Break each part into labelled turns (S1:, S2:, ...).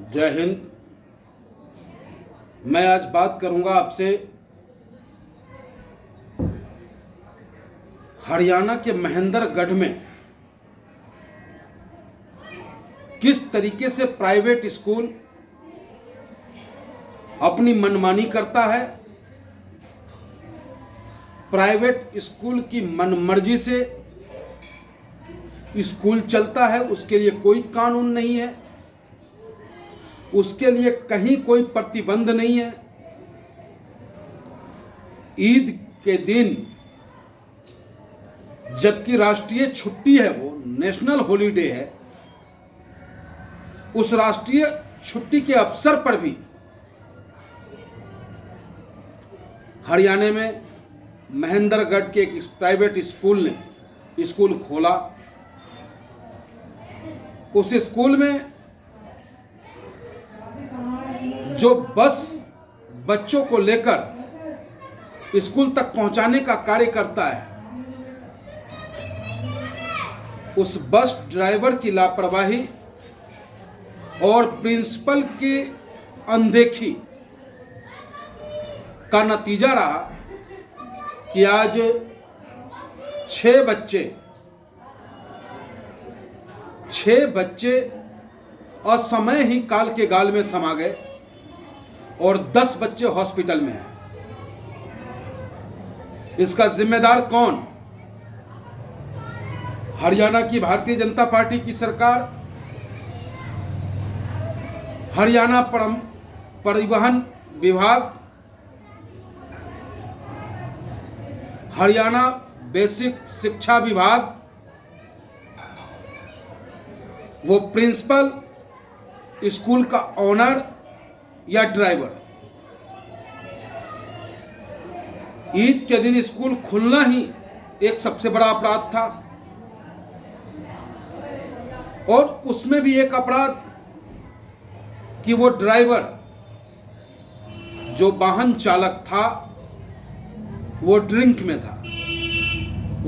S1: जय हिंद। मैं आज बात करूंगा आपसे हरियाणा के महेंद्रगढ़ में किस तरीके से प्राइवेट स्कूल अपनी मनमानी करता है। प्राइवेट स्कूल की मनमर्जी से स्कूल चलता है, उसके लिए कोई कानून नहीं है, उसके लिए कहीं कोई प्रतिबंध नहीं है। ईद के दिन जबकि राष्ट्रीय छुट्टी है, वो नेशनल हॉलीडे है, उस राष्ट्रीय छुट्टी के अवसर पर भी हरियाणा में महेंद्रगढ़ के एक प्राइवेट स्कूल ने स्कूल खोला। उस स्कूल में जो बस बच्चों को लेकर स्कूल तक पहुंचाने का कार्य करता है, उस बस ड्राइवर की लापरवाही और प्रिंसिपल की अनदेखी का नतीजा रहा कि आज 6 बच्चे असमय ही काल के गाल में समा गए और 10 बच्चे हॉस्पिटल में हैं। इसका जिम्मेदार कौन? हरियाणा की भारतीय जनता पार्टी की सरकार, हरियाणा परिवहन विभाग, हरियाणा बेसिक शिक्षा विभाग, वो प्रिंसिपल, स्कूल का ओनर या ड्राइवर। ईद के दिन स्कूल खुलना ही एक सबसे बड़ा अपराध था और उसमें भी एक अपराध कि वो ड्राइवर जो वाहन चालक था वो ड्रिंक में था,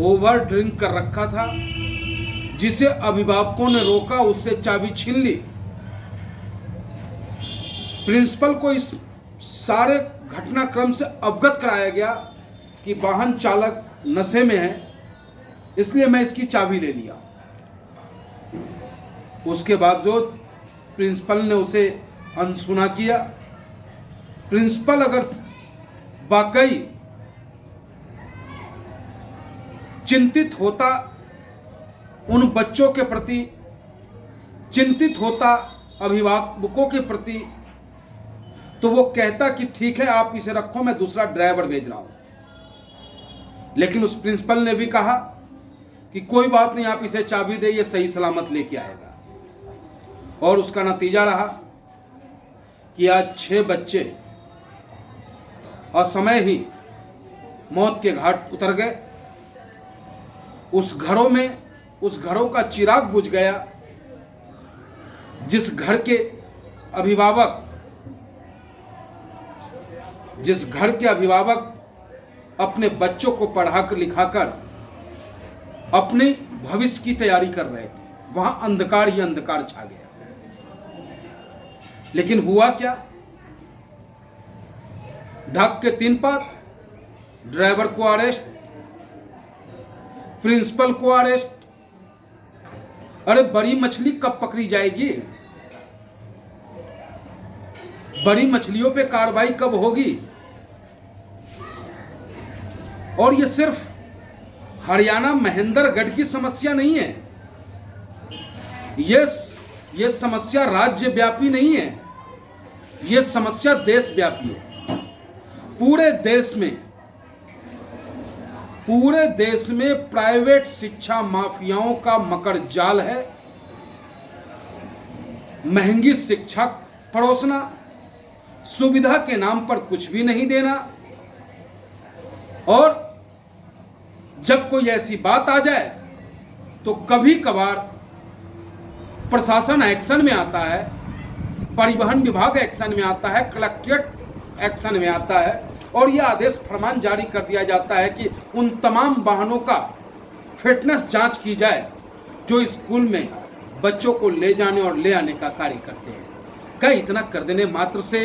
S1: ओवर ड्रिंक कर रखा था, जिसे अभिभावकों ने रोका, उससे चाबी छीन ली। प्रिंसिपल को इस सारे घटनाक्रम से अवगत कराया गया कि वाहन चालक नशे में है, इसलिए मैं इसकी चाबी ले लिया। उसके बावजूद प्रिंसिपल ने उसे अनसुना किया। प्रिंसिपल अगर वाकई चिंतित होता, उन बच्चों के प्रति चिंतित होता, अभिभावकों के प्रति, तो वो कहता कि ठीक है आप इसे रखो, मैं दूसरा ड्राइवर भेज रहा हूं। लेकिन उस प्रिंसिपल ने भी कहा कि कोई बात नहीं, आप इसे चाबी दे, ये सही सलामत लेके आएगा। और उसका नतीजा रहा कि आज 6 बच्चे असमय ही मौत के घाट उतर गए। उस घरों का चिराग बुझ गया जिस घर के अभिभावक अपने बच्चों को पढ़ाकर लिखाकर अपने भविष्य की तैयारी कर रहे थे, वहां अंधकार ही अंधकार छा गया। लेकिन हुआ क्या? ढक के 3 पात, ड्राइवर को अरेस्ट, प्रिंसिपल को अरेस्ट। अरे बड़ी मछली कब पकड़ी जाएगी? बड़ी मछलियों पे कार्रवाई कब होगी? और ये सिर्फ हरियाणा महेंद्रगढ़ की समस्या नहीं है, ये समस्या राज्यव्यापी नहीं है, ये समस्या देशव्यापी है। पूरे देश में प्राइवेट शिक्षा माफियाओं का मकर जाल है। महंगी शिक्षा परोसना, सुविधा के नाम पर कुछ भी नहीं देना, और जब कोई ऐसी बात आ जाए तो कभी कभार प्रशासन एक्शन में आता है, परिवहन विभाग एक्शन में आता है, कलेक्ट्रेट एक्शन में आता है और यह आदेश फरमान जारी कर दिया जाता है कि उन तमाम वाहनों का फिटनेस जांच की जाए जो स्कूल में बच्चों को ले जाने और ले आने का कार्य करते हैं। क्या इतना कर देने मात्र से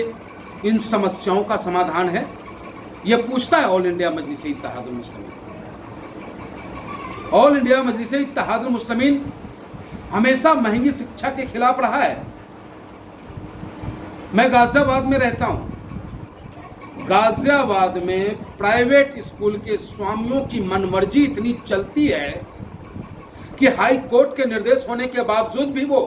S1: इन समस्याओं का समाधान है? यह पूछता है all India मजलिस-ए Ittehadul Muslimeen. All India मजलिस-ए Ittehadul Muslimeen हमेशा महंगी शिक्षा के खिलाफ रहा है। मैं गाजियाबाद में रहता हूं। गाजियाबाद में प्राइवेट स्कूल के स्वामियों की मनमर्जी इतनी चलती है कि हाई कोर्ट के निर्देश होने के बावजूद भी वो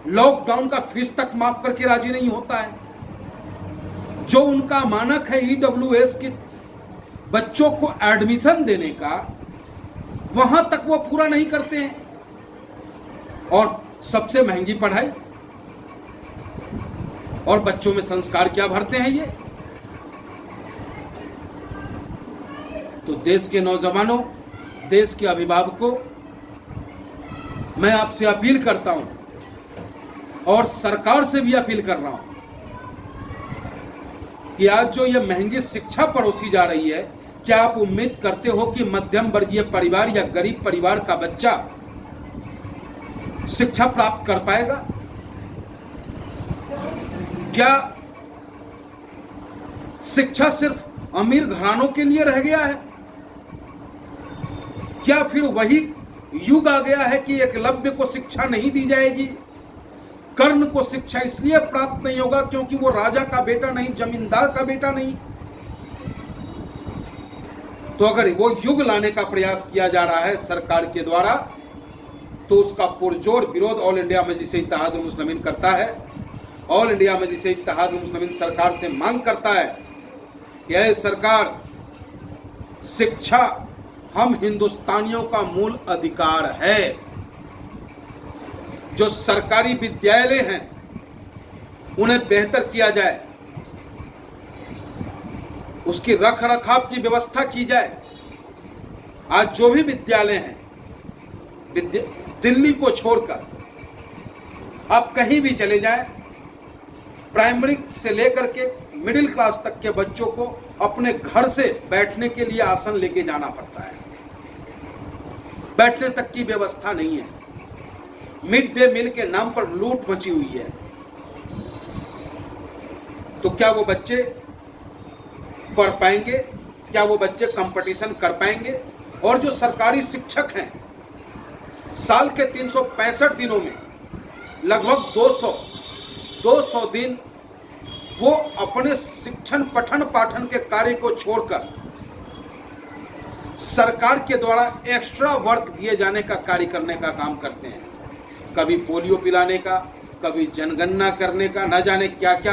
S1: लॉकडाउन का फीस तक माफ करके राजी नहीं होता है। जो उनका मानक है EWS के बच्चों को एडमिशन देने का, वहां तक वो पूरा नहीं करते हैं। और सबसे महंगी पढ़ाई, और बच्चों में संस्कार क्या भरते हैं ये? तो देश के नौजवानों, देश के अभिभावकों, मैं आपसे अपील करता हूं और सरकार से भी अपील कर रहा हूं कि आज जो ये महंगी शिक्षा परोसी जा रही है, क्या आप उम्मीद करते हो कि मध्यम वर्गीय परिवार या गरीब परिवार का बच्चा शिक्षा प्राप्त कर पाएगा? क्या शिक्षा सिर्फ अमीर घरानों के लिए रह गया है? क्या फिर वही युग आ गया है कि एकलव्य को शिक्षा नहीं दी जाएगी? कर्ण को शिक्षा इसलिए प्राप्त नहीं होगा क्योंकि वो राजा का बेटा नहीं, जमींदार का बेटा नहीं। तो अगर वो युग लाने का प्रयास किया जा रहा है सरकार के द्वारा, तो उसका पुरजोर विरोध ऑल इंडिया मजलिस-ए इत्तेहादुल मुस्लिमीन करता है। ऑल इंडिया मजलिस-ए इत्तेहादुल मुस्लिमीन सरकार से मांग करता है कि ऐ सरकार, शिक्षा हम हिंदुस्तानियों का मूल अधिकार है। जो सरकारी विद्यालय हैं उन्हें बेहतर किया जाए, उसकी रख रखाव की व्यवस्था की जाए। आज जो भी विद्यालय हैं, दिल्ली को छोड़कर आप कहीं भी चले जाएं, प्राइमरी से लेकर के मिडिल क्लास तक के बच्चों को अपने घर से बैठने के लिए आसन लेके जाना पड़ता है। बैठने तक की व्यवस्था नहीं है। मिड डे मील के नाम पर लूट मची हुई है। तो क्या वो बच्चे पढ़ पाएंगे? क्या वो बच्चे कंपटीशन कर पाएंगे? और जो सरकारी शिक्षक हैं, साल के 365 दिनों में लगभग 200 दिन वो अपने शिक्षण पठन पाठन के कार्य को छोड़कर सरकार के द्वारा एक्स्ट्रा वर्क दिए जाने का कार्य करने का काम करते हैं। कभी पोलियो पिलाने का, कभी जनगणना करने का, न जाने क्या क्या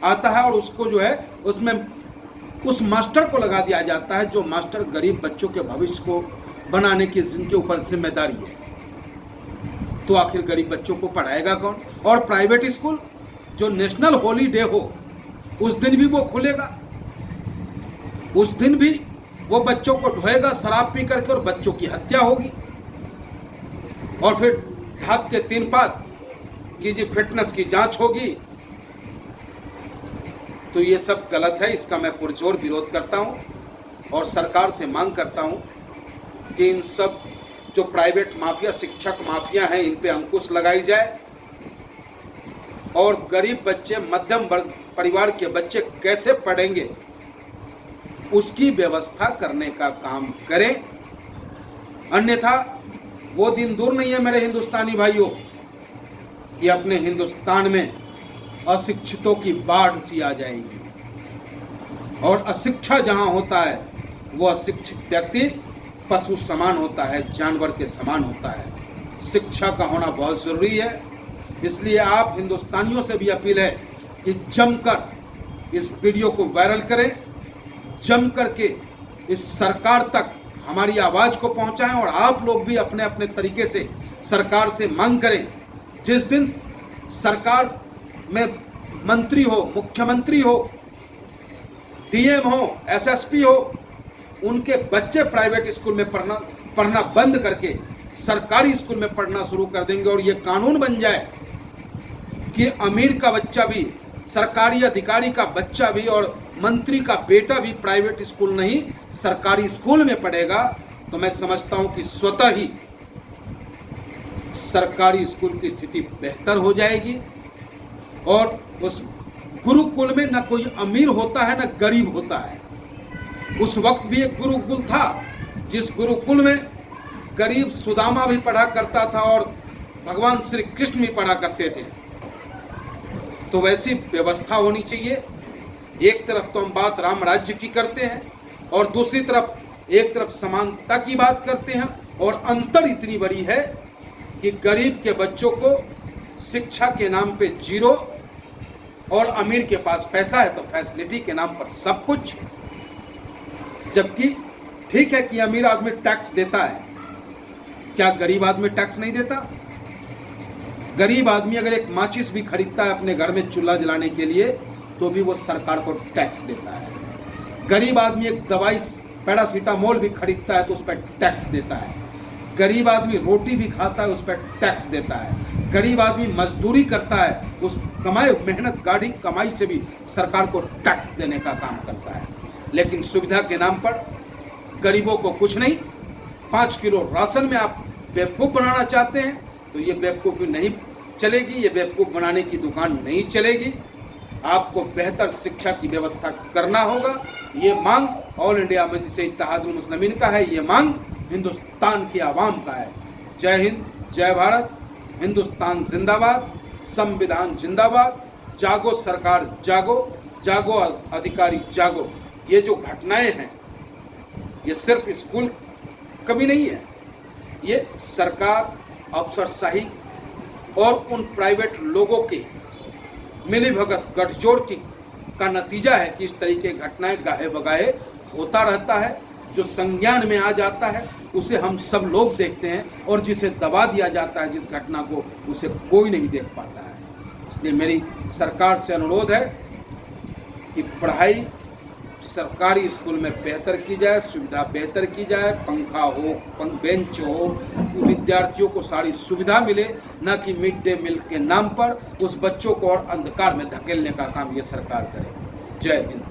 S1: आता है। और उसको जो है उसमें उस मास्टर को लगा दिया जाता है, जो मास्टर गरीब बच्चों के भविष्य को बनाने की जिनके ऊपर जिम्मेदारी है। तो आखिर गरीब बच्चों को पढ़ाएगा कौन? और प्राइवेट स्कूल, जो नेशनल हॉलीडे हो उस दिन भी वो खुलेगा, उस दिन भी वो बच्चों को ढोएगा शराब पी करके और बच्चों की हत्या होगी। और फिर ढाक के 3 पात कि जी फिटनेस की जांच होगी। तो ये सब गलत है। इसका मैं पुरजोर विरोध करता हूं और सरकार से मांग करता हूं कि इन सब जो प्राइवेट माफिया, शिक्षक माफिया हैं, इन पे अंकुश लगाई जाए और गरीब बच्चे, मध्यम वर्ग परिवार के बच्चे कैसे पढ़ेंगे उसकी व्यवस्था करने का काम करें। अन्यथा वो दिन दूर नहीं है मेरे हिंदुस्तानी भाइयों कि अपने हिंदुस्तान में अशिक्षितों की बाढ़ सी आ जाएगी। और अशिक्षा जहां होता है वो अशिक्षित व्यक्ति पशु समान होता है, जानवर के समान होता है। शिक्षा का होना बहुत ज़रूरी है। इसलिए आप हिंदुस्तानियों से भी अपील है कि जमकर इस वीडियो को वायरल करें, जम करके इस सरकार तक हमारी आवाज़ को पहुंचाएं और आप लोग भी अपने अपने तरीके से सरकार से मांग करें। जिस दिन सरकार में मंत्री हो, मुख्यमंत्री हो, डीएम हो, एसएसपी हो, उनके बच्चे प्राइवेट स्कूल में पढ़ना बंद करके सरकारी स्कूल में पढ़ना शुरू कर देंगे और ये कानून बन जाए कि अमीर का बच्चा भी, सरकारी अधिकारी का बच्चा भी और मंत्री का बेटा भी प्राइवेट स्कूल नहीं सरकारी स्कूल में पढ़ेगा, तो मैं समझता हूं कि स्वतः ही सरकारी स्कूल की स्थिति बेहतर हो जाएगी और उस गुरुकुल में न कोई अमीर होता है न गरीब होता है। उस वक्त भी एक गुरुकुल था, जिस गुरुकुल में गरीब सुदामा भी पढ़ा करता था और भगवान श्री कृष्ण भी पढ़ा करते थे। तो वैसी व्यवस्था होनी चाहिए। एक तरफ तो हम बात राम राज्य की करते हैं और दूसरी तरफ एक तरफ समानता की बात करते हैं, और अंतर इतनी बड़ी है कि गरीब के बच्चों को शिक्षा के नाम पे जीरो और अमीर के पास पैसा है तो फैसिलिटी के नाम पर सब कुछ। जबकि ठीक है कि अमीर आदमी टैक्स देता है, क्या गरीब आदमी टैक्स नहीं देता? गरीब आदमी अगर एक माचिस भी खरीदता है अपने घर में चूल्हा जलाने के लिए तो भी वो सरकार को टैक्स देता है। गरीब आदमी एक दवाई पैरासीटामोल भी खरीदता है तो उस पर टैक्स देता है। गरीब आदमी रोटी भी खाता है उस पर टैक्स देता है। गरीब आदमी मजदूरी करता है, उस कमाए मेहनत गाड़ी कमाई से भी सरकार को टैक्स देने का काम करता है। लेकिन सुविधा के नाम पर गरीबों को कुछ नहीं। 5 किलो राशन में आप बेवकूफ़ बनाना चाहते हैं तो ये बेवकूफ़ी नहीं चलेगी, ये बेवकूफ़ बनाने की दुकान नहीं चलेगी। आपको बेहतर शिक्षा की व्यवस्था करना होगा। ये मांग ऑल इंडिया मजलिस इत्तेहादुल मुस्लिमीन का है, ये मांग हिंदुस्तान की आवाम का है। जय हिंद, जय भारत, हिंदुस्तान जिंदाबाद, संविधान जिंदाबाद। जागो सरकार जागो, जागो अधिकारी जागो। ये जो घटनाएं हैं ये सिर्फ स्कूल कमी नहीं है, ये सरकार, अफसरशाही और उन प्राइवेट लोगों के मिलीभगत गठजोड़ का नतीजा है कि इस तरीके की घटनाएं गाहे बगाहे होता रहता है। जो संज्ञान में आ जाता है उसे हम सब लोग देखते हैं और जिसे दबा दिया जाता है जिस घटना को, उसे कोई नहीं देख पाता है। इसलिए मेरी सरकार से अनुरोध है कि पढ़ाई सरकारी स्कूल में बेहतर की जाए, सुविधा बेहतर की जाए, पंखा हो, बेंच हो, विद्यार्थियों को सारी सुविधा मिले, न कि मिड डे मील के नाम पर उस बच्चों को और अंधकार में धकेलने का काम ये सरकार करे। जय हिंद।